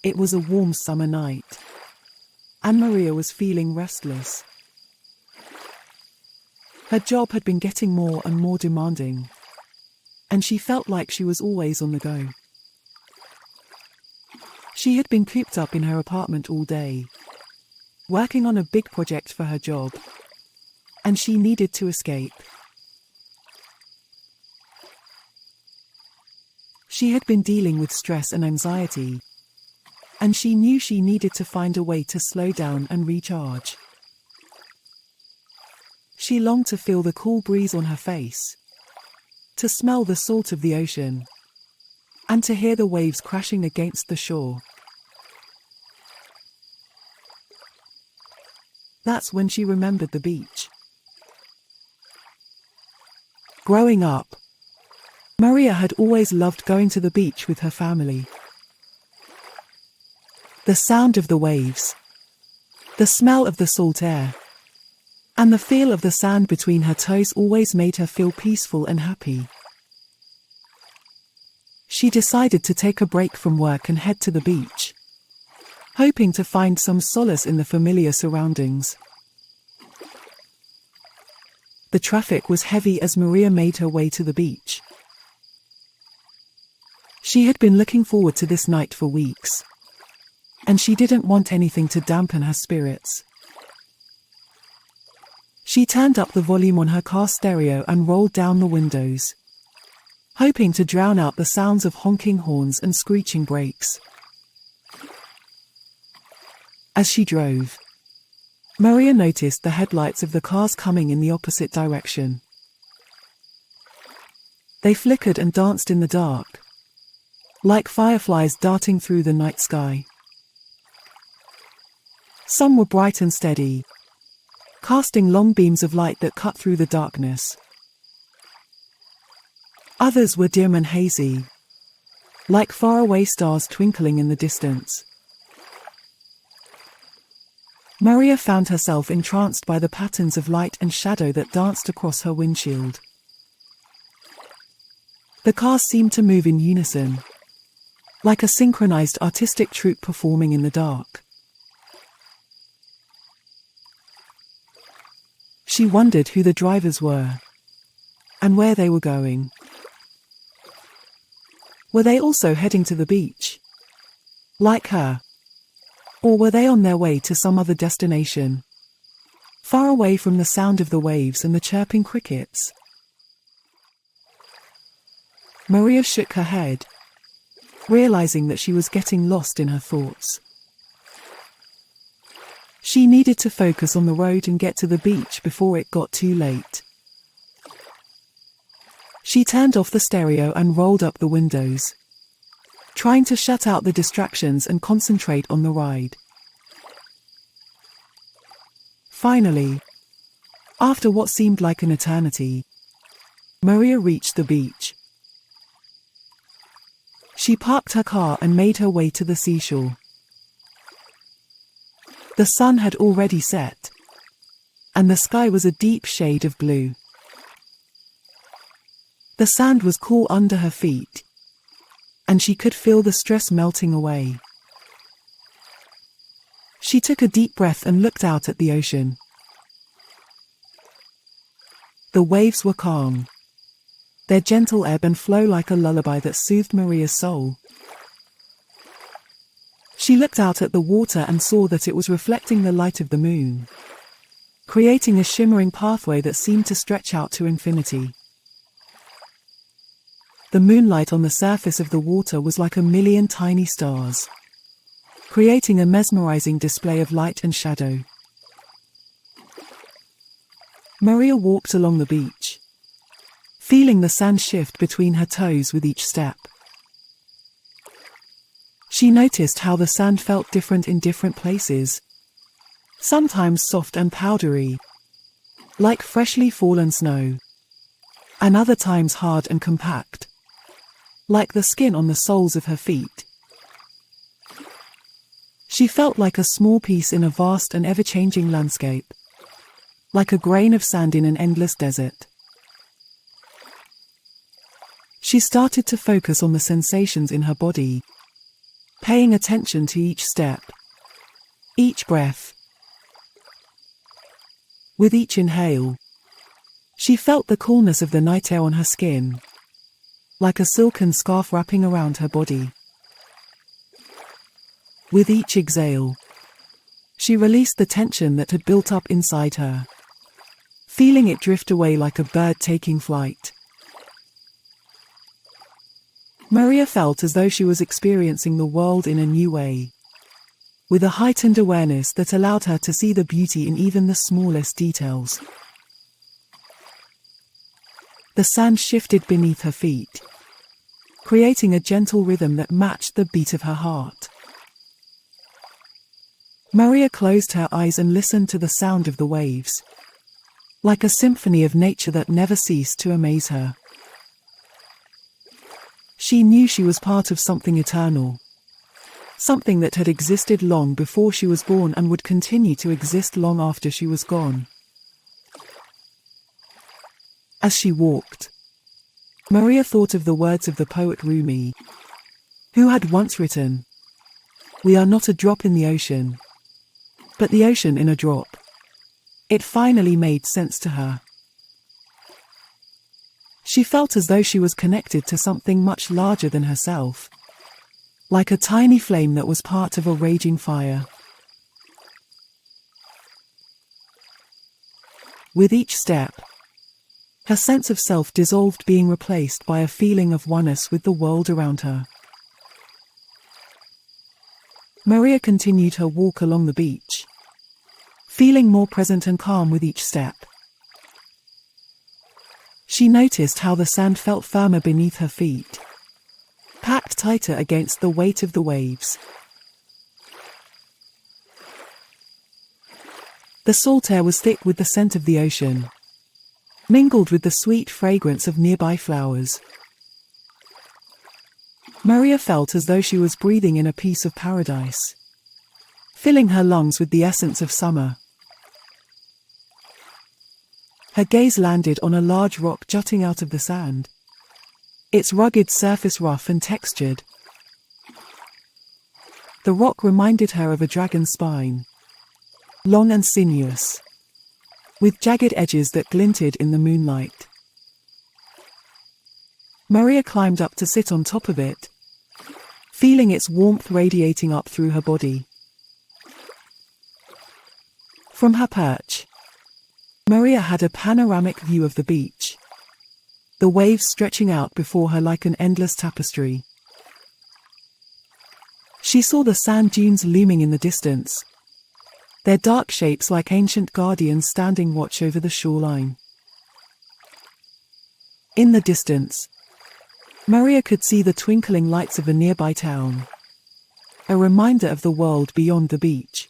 It was a warm summer night, and Maria was feeling restless. Her job had been getting more and more demanding, and she felt like she was always on the go. She had been cooped up in her apartment all day, working on a big project for her job, and she needed to escape. She had been dealing with stress and anxiety, and she knew she needed to find a way to slow down and recharge. She longed to feel the cool breeze on her face, to smell the salt of the ocean, and to hear the waves crashing against the shore. That's when she remembered the beach. Growing up, Maria had always loved going to the beach with her family. The sound of the waves, the smell of the salt air, and the feel of the sand between her toes always made her feel peaceful and happy. She decided to take a break from work and head to the beach, hoping to find some solace in the familiar surroundings. The traffic was heavy as Maria made her way to the beach. She had been looking forward to this night for weeks, and she didn't want anything to dampen her spirits. She turned up the volume on her car stereo and rolled down the windows, hoping to drown out the sounds of honking horns and screeching brakes. As she drove, Maria noticed the headlights of the cars coming in the opposite direction. They flickered and danced in the dark, like fireflies darting through the night sky. Some were bright and steady, casting long beams of light that cut through the darkness. Others were dim and hazy, like faraway stars twinkling in the distance. Maria found herself entranced by the patterns of light and shadow that danced across her windshield. The cars seemed to move in unison, like a synchronized artistic troupe performing in the dark. She wondered who the drivers were, and where they were going. Were they also heading to the beach, like her? Or were they on their way to some other destination, far away from the sound of the waves and the chirping crickets? Maria shook her head, realizing that she was getting lost in her thoughts. She needed to focus on the road and get to the beach before it got too late. She turned off the stereo and rolled up the windows, trying to shut out the distractions and concentrate on the ride. Finally, after what seemed like an eternity, Maria reached the beach. She parked her car and made her way to the seashore. The sun had already set, and the sky was a deep shade of blue. The sand was cool under her feet, and she could feel the stress melting away. She took a deep breath and looked out at the ocean. The waves were calm, their gentle ebb and flow like a lullaby that soothed Maria's soul. She looked out at the water and saw that it was reflecting the light of the moon, creating a shimmering pathway that seemed to stretch out to infinity. The moonlight on the surface of the water was like a million tiny stars, creating a mesmerizing display of light and shadow. Maria walked along the beach, feeling the sand shift between her toes with each step. She noticed how the sand felt different in different places, sometimes soft and powdery, like freshly fallen snow, and other times hard and compact, like the skin on the soles of her feet. She felt like a small piece in a vast and ever-changing landscape, like a grain of sand in an endless desert. She started to focus on the sensations in her body, paying attention to each step, each breath. With each inhale, she felt the coolness of the night air on her skin, like a silken scarf wrapping around her body. With each exhale, she released the tension that had built up inside her, feeling it drift away like a bird taking flight. Maria felt as though she was experiencing the world in a new way, with a heightened awareness that allowed her to see the beauty in even the smallest details. The sand shifted beneath her feet, creating a gentle rhythm that matched the beat of her heart. Maria closed her eyes and listened to the sound of the waves, like a symphony of nature that never ceased to amaze her. She knew she was part of something eternal, something that had existed long before she was born and would continue to exist long after she was gone. As she walked, Maria thought of the words of the poet Rumi, who had once written, "We are not a drop in the ocean, but the ocean in a drop." It finally made sense to her. She felt as though she was connected to something much larger than herself, like a tiny flame that was part of a raging fire. With each step, her sense of self dissolved, being replaced by a feeling of oneness with the world around her. Maria continued her walk along the beach, feeling more present and calm with each step. She noticed how the sand felt firmer beneath her feet, packed tighter against the weight of the waves. The salt air was thick with the scent of the ocean, mingled with the sweet fragrance of nearby flowers. Maria felt as though she was breathing in a piece of paradise, filling her lungs with the essence of summer. Her gaze landed on a large rock jutting out of the sand, its rugged surface rough and textured. The rock reminded her of a dragon's spine, long and sinuous, with jagged edges that glinted in the moonlight. Maria climbed up to sit on top of it, feeling its warmth radiating up through her body. From her perch, Maria had a panoramic view of the beach, the waves stretching out before her like an endless tapestry. She saw the sand dunes looming in the distance, their dark shapes like ancient guardians standing watch over the shoreline. In the distance, Maria could see the twinkling lights of a nearby town, a reminder of the world beyond the beach.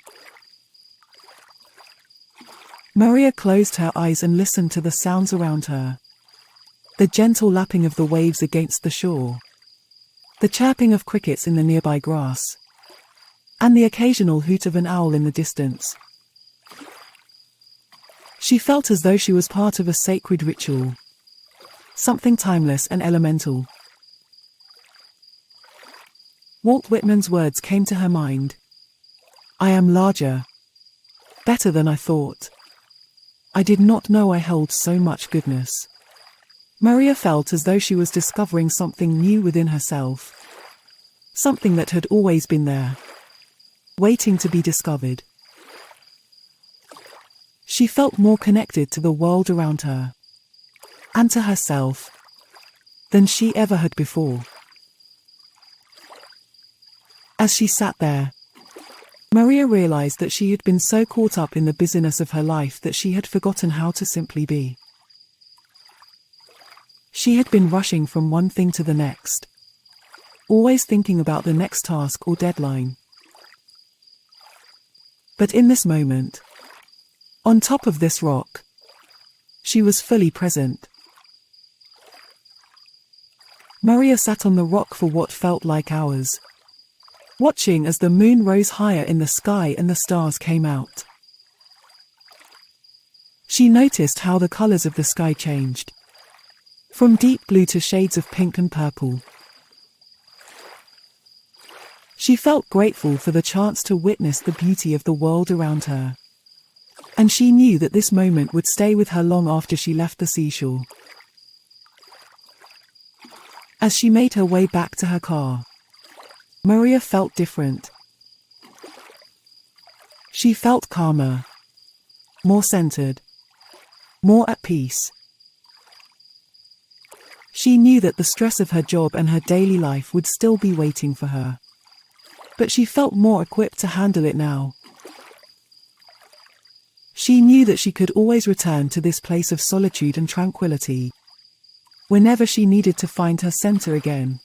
Maria closed her eyes and listened to the sounds around her. The gentle lapping of the waves against the shore, the chirping of crickets in the nearby grass, and the occasional hoot of an owl in the distance. She felt as though she was part of a sacred ritual, something timeless and elemental. Walt Whitman's words came to her mind. "I am larger, better than I thought. I did not know I held so much goodness." Maria felt as though she was discovering something new within herself, something that had always been there, waiting to be discovered. She felt more connected to the world around her, and to herself, than she ever had before. As she sat there, Maria realized that she had been so caught up in the busyness of her life that she had forgotten how to simply be. She had been rushing from one thing to the next, always thinking about the next task or deadline. But in this moment, on top of this rock, she was fully present. Maria sat on the rock for what felt like hours, watching as the moon rose higher in the sky and the stars came out. She noticed how the colors of the sky changed, from deep blue to shades of pink and purple. She felt grateful for the chance to witness the beauty of the world around her. And she knew that this moment would stay with her long after she left the seashore. As she made her way back to her car, Maria felt different. She felt calmer, more centered, more at peace. She knew that the stress of her job and her daily life would still be waiting for her. But she felt more equipped to handle it now. She knew that she could always return to this place of solitude and tranquility whenever she needed to find her center again.